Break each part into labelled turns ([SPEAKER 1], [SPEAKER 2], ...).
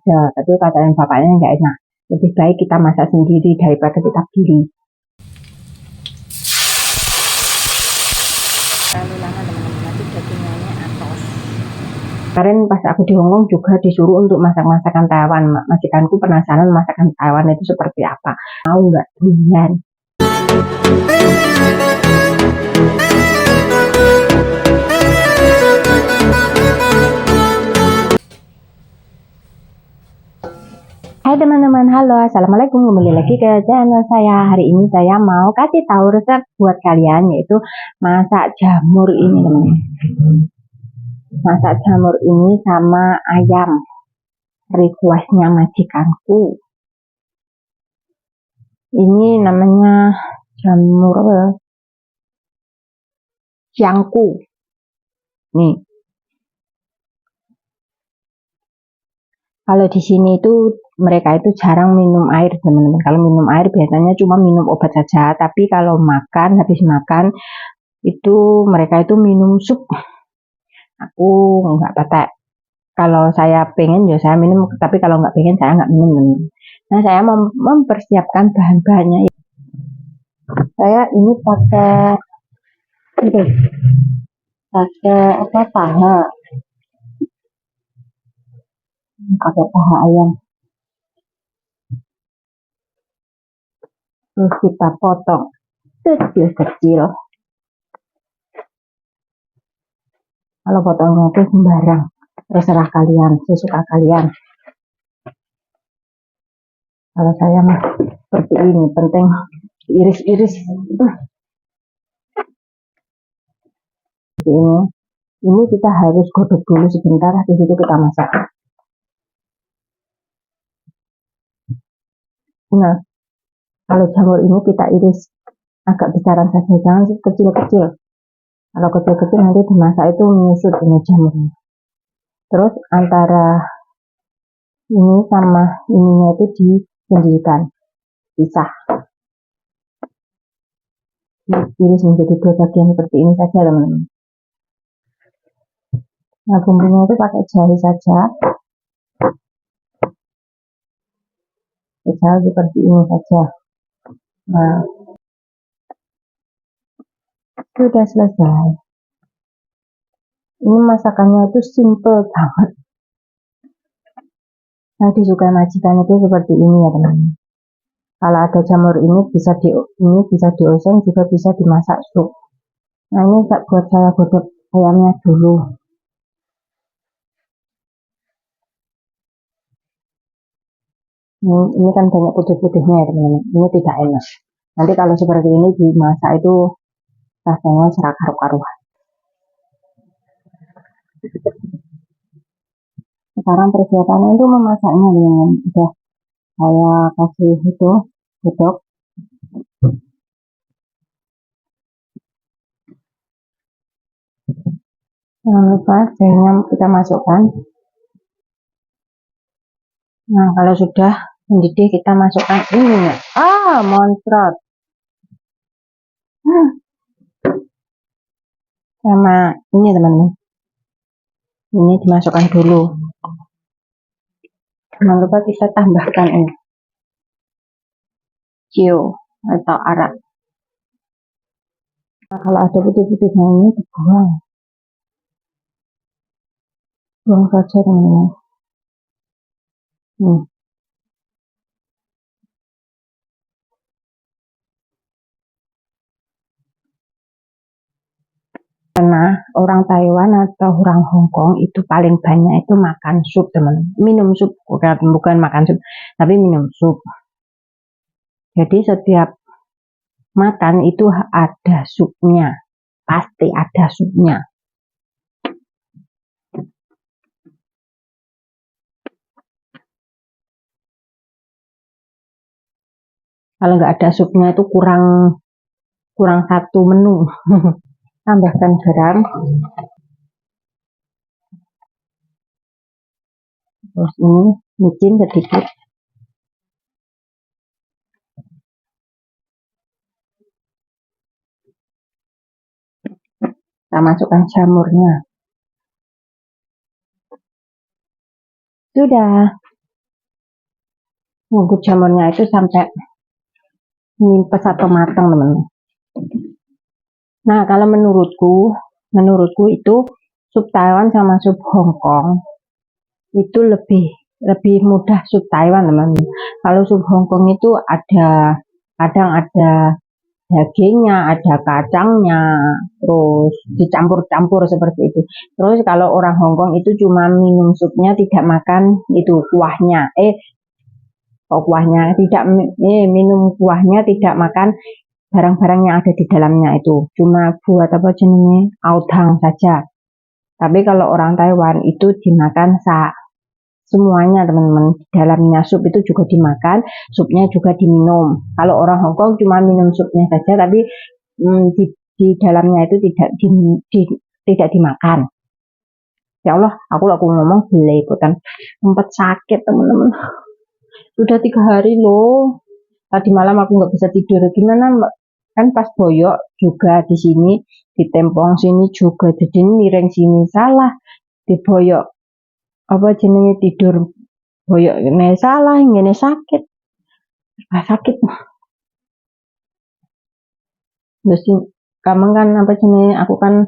[SPEAKER 1] aja. Tapi katanya bapaknya nggak enak. Lebih baik kita masak sendiri daripada kita beli. Terlalu lama teman-teman, nanti dagingnya atos. Kemarin pas aku di Hongkong juga disuruh untuk masak-masakan Taiwan. Majikanku penasaran masakan Taiwan itu seperti apa. Mau nggak durian? Hai teman-teman, halo, assalamualaikum, kembali lagi ke channel saya. Hari ini saya mau kasih tahu resep buat kalian, yaitu masak jamur ini teman-teman. Masak jamur ini sama ayam, requestnya majikanku. Ini namanya jamur ciangku. Nih, kalau di sini itu mereka itu jarang minum air teman-teman. Kalau minum air biasanya cuma minum obat saja. Tapi kalau makan, habis makan itu mereka itu minum sup. Aku nggak pakai. Kalau saya pengen ya saya minum. Tapi kalau nggak pengen saya nggak minum. Nah saya mempersiapkan bahan-bahannya. Saya ini pakai apa paha. Pakai paha ayam. Terus kita potong kecil-kecil. Kalau potongnya itu sembarang, terserah kalian, sesuka kalian. Kalau saya mah seperti ini, penting iris-iris. Ini kita harus godok dulu sebentar, habis itu kita masak. Nah, kalau jamur ini kita iris agak besaran saja, jangan kecil-kecil. Kalau kecil-kecil nanti dimasak itu menyusut ini jamurnya. Terus antara ini sama ininya itu disendirikan, pisah. Iris menjadi dua bagian seperti ini saja teman-teman. Nah bumbunya itu pakai jari saja. Jari seperti ini saja. Nah sudah selesai. Ini masakannya itu simple banget. Nah disukai majikan itu seperti ini ya teman-teman. Kalau ada jamur ini bisa dioseng, juga bisa dimasak sup. Nah ini buat saya godok ayamnya dulu. Ini kan banyak putih-putihnya ya teman-teman. Ini tidak enak. Nanti kalau seperti ini dimasak itu rasanya serak karu-karuan. Sekarang persiapannya itu memasaknya teman-teman. Sudah saya kasih itu godok. Jangan lupa jahenya kita masukkan. Nah kalau sudah mendidih kita masukkan ini. Moncrot. Sama ini teman-teman. Ini dimasukkan dulu. Jangan lupa kita tambahkan ini cio atau arak. Nah, kalau ada putih-putihnya ini dibuang. Buang saja teman-teman. Karena orang Taiwan atau orang Hong Kong itu paling banyak itu makan sup teman, minum sup, bukan makan sup tapi minum sup. Jadi setiap makan itu ada supnya, pasti ada supnya. Kalau nggak ada supnya itu kurang satu menu. Tambahkan garam. Terus ini micin sedikit. Kita masukkan jamurnya. Sudah. nunggu jamurnya itu sampai nimpes atau matang teman-teman. Nah kalau menurutku itu sup Taiwan sama sup Hongkong itu lebih mudah sup Taiwan teman-teman. Kalau sup Hongkong itu kadang ada dagingnya, ada kacangnya, terus dicampur-campur seperti itu. Terus kalau orang Hongkong itu cuma minum supnya, tidak makan itu kuahnya. Kuahnya tidak minum kuahnya, tidak makan barang-barang yang ada di dalamnya itu. Cuma buat apa jenisnya audang saja. Tapi kalau orang Taiwan itu dimakan semuanya teman-teman. Dalamnya sup itu juga dimakan, supnya juga diminum. Kalau orang Hongkong cuma minum supnya saja, tapi di dalamnya itu tidak dimakan. Ya Allah, aku ngomong belepotan, sempat sakit teman-teman. Sudah 3 hari loh. Tadi malam aku nggak bisa tidur. Gimana mbak? Kan pas boyok juga di sini, di tempong sini juga, jadi miring sini salah, di boyok apa jenenge tidur boyok ini salah, ini sakit, terus kamu kan apa jenenge, aku kan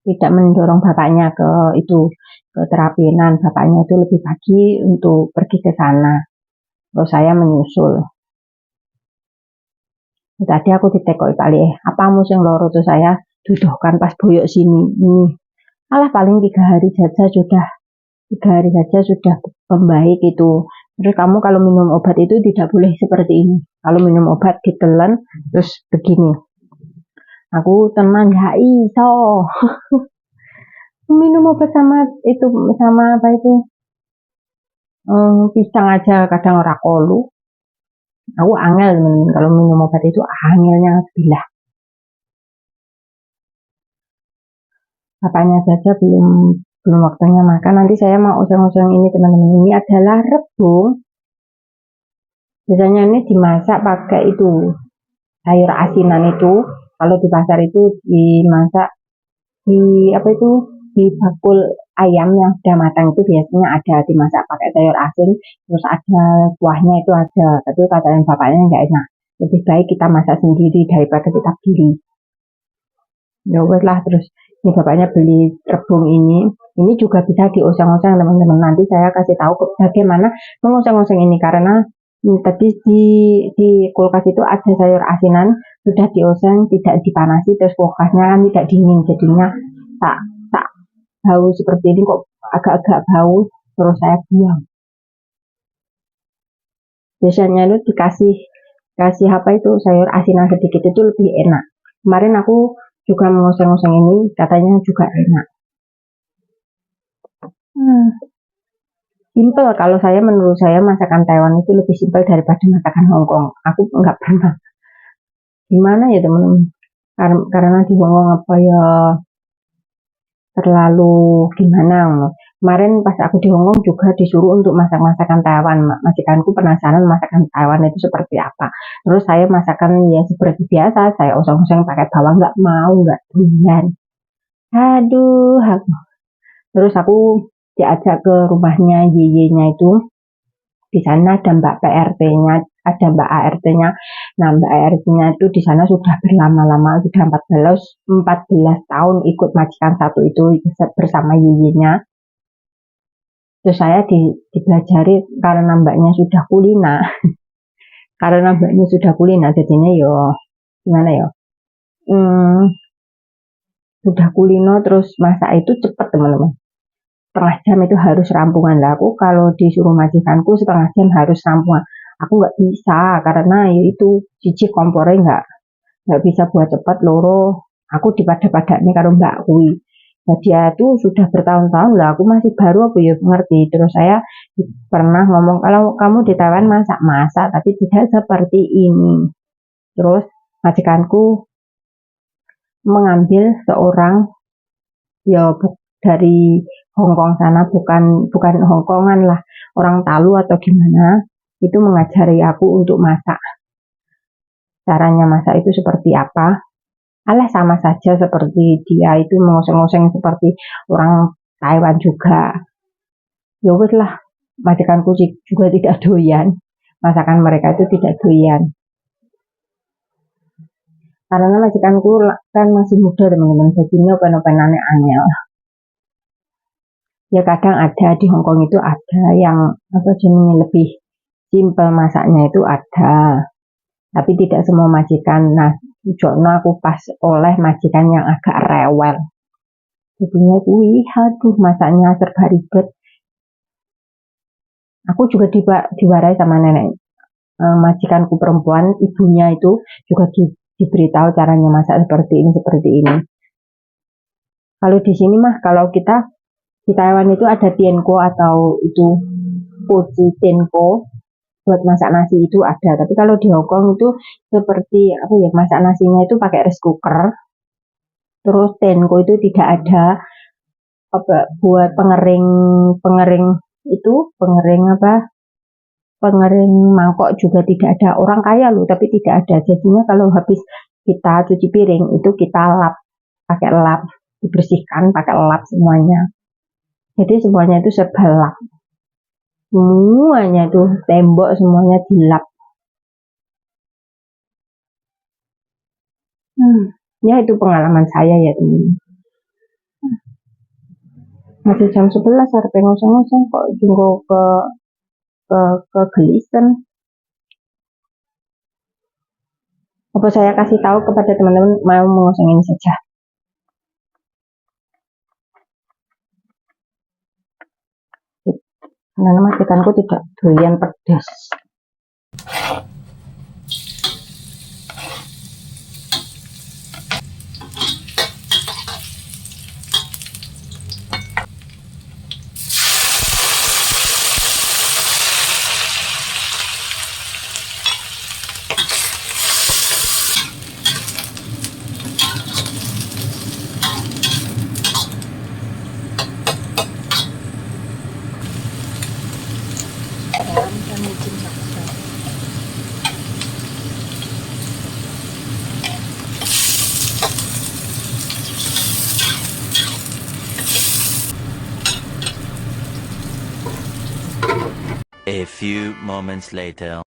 [SPEAKER 1] tidak mendorong bapaknya ke itu, ke terapinan. Bapaknya itu lebih pagi untuk pergi ke sana, terus saya menyusul. Tadi aku ditekoi kali apamu sing loro, tuh saya duduhkan pas boyok sini. Alah paling 3 hari saja sudah membaik itu. Terus kamu kalau minum obat itu tidak boleh seperti ini. Kalau minum obat ditelan terus begini. Aku tenang nggak iso. Minum obat sama apa itu? Pisang aja kadang ora kolu. Aku angel kalau minum obat itu, angelnya sebelah. Bapaknya saja belum waktunya makan. Nanti saya mau oseng-oseng ini teman-teman. Ini adalah rebung. Biasanya ini dimasak pakai itu sayur asinan itu. Kalau di pasar itu dimasak di bakul ayam yang sudah matang itu biasanya ada dimasak pakai sayur asin, terus ada kuahnya itu ada. Tapi katanya bapaknya nggak enak. Lebih baik kita masak sendiri daripada kita beli. Ya wes lah, terus ini bapaknya beli rebung ini. Ini juga bisa dioseng-oseng teman-teman. Nanti saya kasih tahu bagaimana mengoseng-oseng ini, karena tadi di kulkas itu ada sayur asinan sudah dioseng, tidak dipanasi, terus kulkasnya kan tidak dingin, jadinya tak bau seperti ini, kok agak-agak bau, terus saya buang. Biasanya itu kasih apa itu sayur asinan sedikit itu lebih enak. Kemarin aku juga mengoseng-oseng ini, katanya juga enak. Simple, kalau menurut saya masakan Taiwan itu lebih simpel daripada masakan Hongkong. Aku nggak pernah. Gimana ya teman-teman? Karena di Hongkong apa ya terlalu gimana. Kemarin pas aku di Hongkong juga disuruh untuk masak masakan Taiwan. Majikanku penasaran masakan Taiwan itu seperti apa. Terus saya masakan ya seperti biasa, saya oseng-oseng pakai bawang, nggak mau, nggak doyan. Aduh, terus aku diajak ke rumahnya Yeye-nya itu. Di sana ada Mbak PRT-nya, ada Mbak ART-nya. Nah, Mbak ART-nya itu di sana sudah berlama-lama, sudah 14 tahun ikut majikan satu itu bersama Yeye-nya. Terus saya dipelajari karena mbaknya sudah kulina. Karena mbaknya sudah kulina, jadinya yo gimana ya? Sudah kulino, terus masak itu cepat teman-teman. Setengah jam itu harus rampungan lah. Aku kalau disuruh majikanku setengah jam harus rampungan. Aku nggak bisa karena itu cici kompornya nggak bisa buat cepat loro. Aku dipada-pada nih karo mbak kui. Nah, dia tuh sudah bertahun-tahun lah. Aku masih baru apa ya ngerti. Terus saya pernah ngomong, kalau kamu di Taiwan masak-masak tapi tidak seperti ini. Terus majikanku mengambil seorang ya dari Hongkong sana, bukan Hongkongan lah, orang Talu atau gimana, itu mengajari aku untuk masak. Caranya masak itu seperti apa? Alah sama saja seperti dia itu mengoseng-oseng seperti orang Taiwan juga. Ya wes lah, majikanku juga tidak doyan. masakan mereka itu tidak doyan. Karena majikanku kan masih muda teman-teman, jadi ini open-openannya angel. Ya kadang ada di Hongkong itu ada yang apa jenisnya lebih simple masaknya itu ada, tapi tidak semua majikan. Nah, tujuannya aku pas oleh majikan yang agak rewel. Jadinya wih, aduh masaknya serba ribet. Aku juga diwarai sama nenek majikanku perempuan, ibunya itu juga diberitahu caranya masak seperti ini. Kalau di sini mah, kalau kita di Taiwan itu ada tienko atau itu poci tienko buat masak nasi itu ada. Tapi kalau di Hongkong itu seperti apa ya, masak nasinya itu pakai rice cooker. Terus tienko itu tidak ada apa buat pengering itu pengering mangkok juga tidak ada. Orang kaya loh, tapi tidak ada. Jadinya kalau habis kita cuci piring itu kita lap pakai lap, dibersihkan pakai lap semuanya. Jadi semuanya itu serba lap. Semuanya tuh tembok semuanya dilap. Ya itu pengalaman saya ya teman. Masih jam 11 harus ngoseng-ngoseng kok jenggo ke gelisen. Apa saya kasih tahu kepada teman-teman mau mengoseng ini saja. Karena majikanku tidak doyan pedas.
[SPEAKER 2] A few moments later.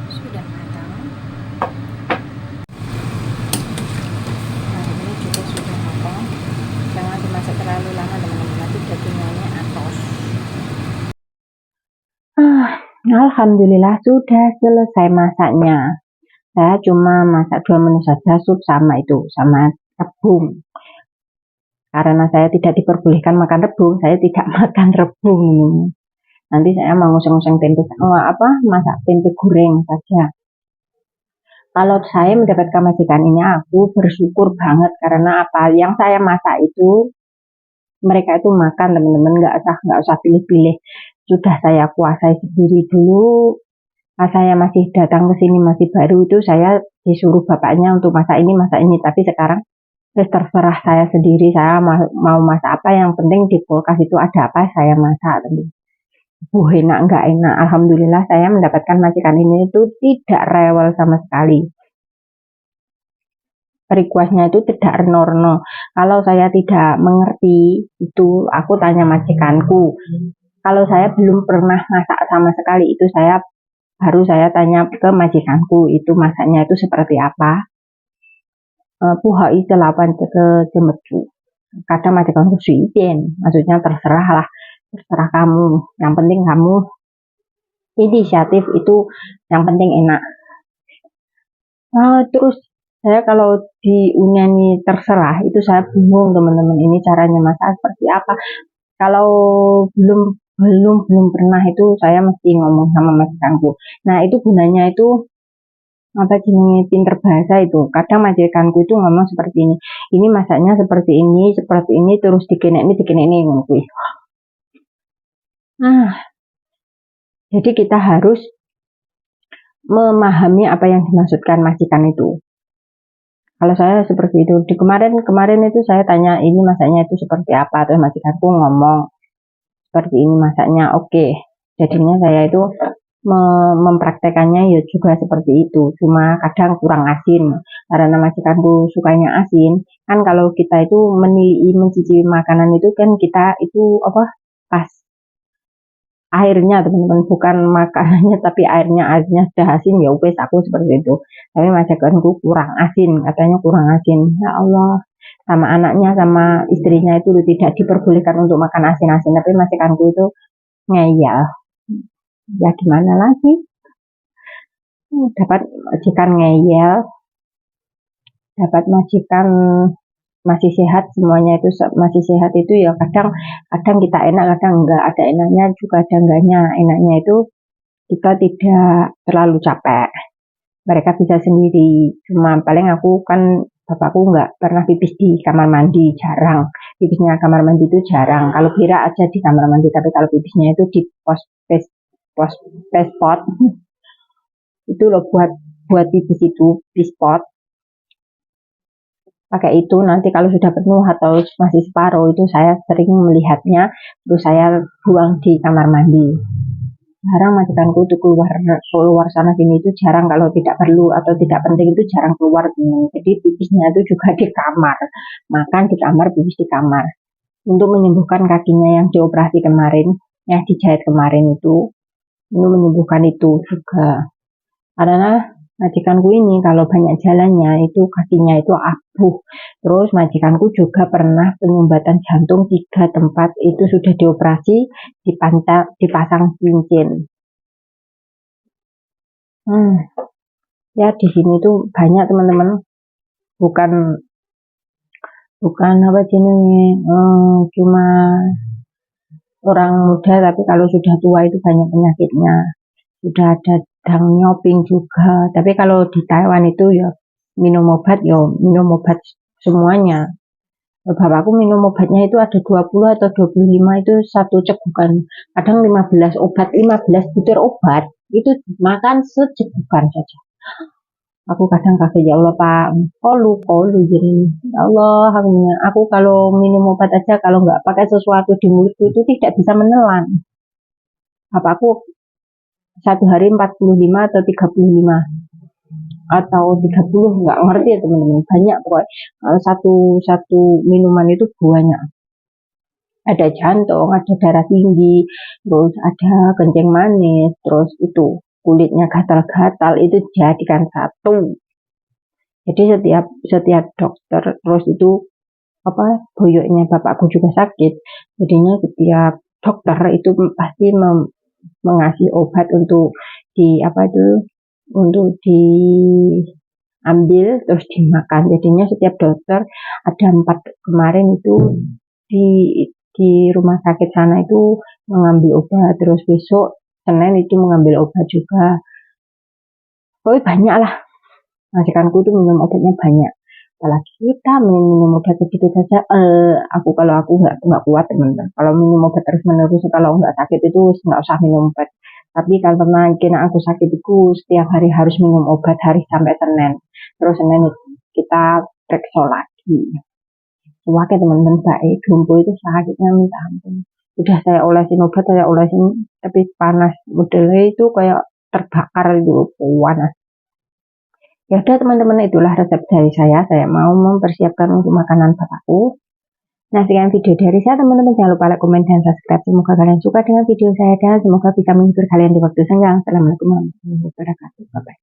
[SPEAKER 1] Sudah matang. Nah, ini juga sudah matang. Jangan dimasak terlalu lama teman-teman, nanti dagingnya atos. Alhamdulillah sudah selesai masaknya. Saya cuma masak 2 menu saja, sup sama rebung. Karena saya tidak diperbolehkan makan rebung, saya tidak makan rebung. Nanti saya mau ngoseng-ngoseng tempe, masak tempe goreng saja. Kalau saya mendapatkan majikan ini, aku bersyukur banget karena apa yang saya masak itu mereka itu makan teman-teman, nggak usah pilih-pilih. Sudah saya kuasai sendiri dulu. Pas saya masih datang ke sini masih baru itu saya disuruh bapaknya untuk masak ini. Tapi sekarang terserah saya sendiri, saya mau masak apa, yang penting di kulkas itu ada apa saya masak. Enak nggak enak, alhamdulillah saya mendapatkan majikan ini itu tidak rewel sama sekali. Requestnya itu tidak reno-reno. Kalau saya tidak mengerti itu aku tanya majikanku. Kalau saya belum pernah masak sama sekali itu baru saya tanya ke majikanku itu masaknya itu seperti apa. Puhai selapan ke jemetu. Kadang majikanku suitin, maksudnya terserah kamu. Yang penting kamu inisiatif itu, yang penting enak. Terus saya kalau diunyani terserah itu saya bingung teman-teman, ini caranya masak seperti apa. Kalau belum pernah itu saya mesti ngomong sama majikanku. Nah itu gunanya itu apa jenis pinter bahasa itu. Kadang majikanku itu ngomong seperti ini masaknya seperti ini terus dikene ini. Jadi kita harus memahami apa yang dimaksudkan majikan itu. Kalau saya seperti itu, di kemarin itu saya tanya ini masaknya itu seperti apa, terus majikanku ngomong seperti ini masaknya, oke. Jadinya saya itu mempraktekannya ya juga seperti itu, cuma kadang kurang asin karena majikanku sukanya asin. Kan kalau kita itu mencicipi makanan itu kan kita itu pas airnya teman-teman, bukan makanannya tapi airnya sudah asin ya wes aku seperti itu. Tapi majikanku kurang asin, katanya kurang asin. Ya Allah, sama anaknya sama istrinya itu tidak diperbolehkan untuk makan asin-asin, tapi majikanku itu ngeyel. Ya gimana lagi, dapat majikan ngeyel, dapat majikan masih sehat, semuanya itu masih sehat itu ya kadang kita enak, kadang enggak, ada enaknya juga ada enggaknya. Enaknya itu kita tidak terlalu capek, mereka bisa sendiri. Cuma paling aku kan bapakku enggak pernah pipis di kamar mandi, jarang pipisnya kamar mandi itu jarang. Kalau kira aja di kamar mandi, tapi kalau pipisnya itu di pos spot itu loh, buat pipis itu di spot, pakai itu. Nanti kalau sudah penuh atau masih separuh itu saya sering melihatnya, terus saya buang di kamar mandi. Jarang majikanku itu keluar sana sini, itu jarang. Kalau tidak perlu atau tidak penting itu jarang keluar. Jadi pipisnya itu juga di kamar, makan di kamar, pipis di kamar. Untuk menyembuhkan kakinya yang dioperasi kemarin, yang dijahit kemarin itu menyembuhkan itu juga. Karena majikanku ini kalau banyak jalannya itu kakinya itu abuh. Terus majikanku juga pernah penyumbatan jantung 3 tempat, itu sudah dioperasi, dipasang cincin. Ya di sini tuh banyak teman-teman, bukan apa jenisnya, cuma orang muda, tapi kalau sudah tua itu banyak penyakitnya. Sudah ada dang nyoping juga. Tapi kalau di Taiwan itu ya minum obat semuanya. Bapakku minum obatnya itu ada 20 atau 25 itu satu cegukan. Kadang 15 butir obat itu makan secegukan saja. Aku kadang kaget, ya Allah Pak, kolu jadi ya Allah, aku kalau minum obat aja kalau nggak pakai sesuatu di mulutku itu tidak bisa menelan. Bapakku satu hari 45 atau 35 atau 30, nggak ngerti ya teman-teman, banyak pokoknya. Satu minuman itu banyak, ada jantung, ada darah tinggi, terus ada kencing manis, terus itu kulitnya gatal-gatal, itu jadikan satu. Jadi setiap dokter, terus itu boyoknya bapakku juga sakit, jadinya setiap dokter itu pasti mengasih obat untuk untuk diambil terus dimakan. Jadinya setiap dokter ada 4 kemarin itu di rumah sakit sana itu mengambil obat, terus besok Senin itu mengambil obat juga. Pokoknya banyak lah, majikanku tuh minum obatnya banyak. Apalagi kita minum obat sedikit saja, kalau aku nggak kuat teman-teman. Kalau minum obat terus menerus, kalau nggak sakit itu nggak usah minum obat. Tapi karena aku sakit itu setiap hari harus minum obat, hari sampai Senin. Terus Senin kita periksa lagi. Wakil teman-teman baik, lumpuh itu sakitnya minta ampun. Udah saya olesin obat, tapi panas, modelnya itu kayak terbakar itu, panas. Ya udah teman-teman, itulah resep dari saya mau mempersiapkan untuk makanan bapakku. Nah, sekian video dari saya teman-teman, jangan lupa like, komen, dan subscribe. Semoga kalian suka dengan video saya dan semoga bisa menghibur kalian di waktu senggang. Assalamualaikum warahmatullahi wabarakatuh. Bye bye.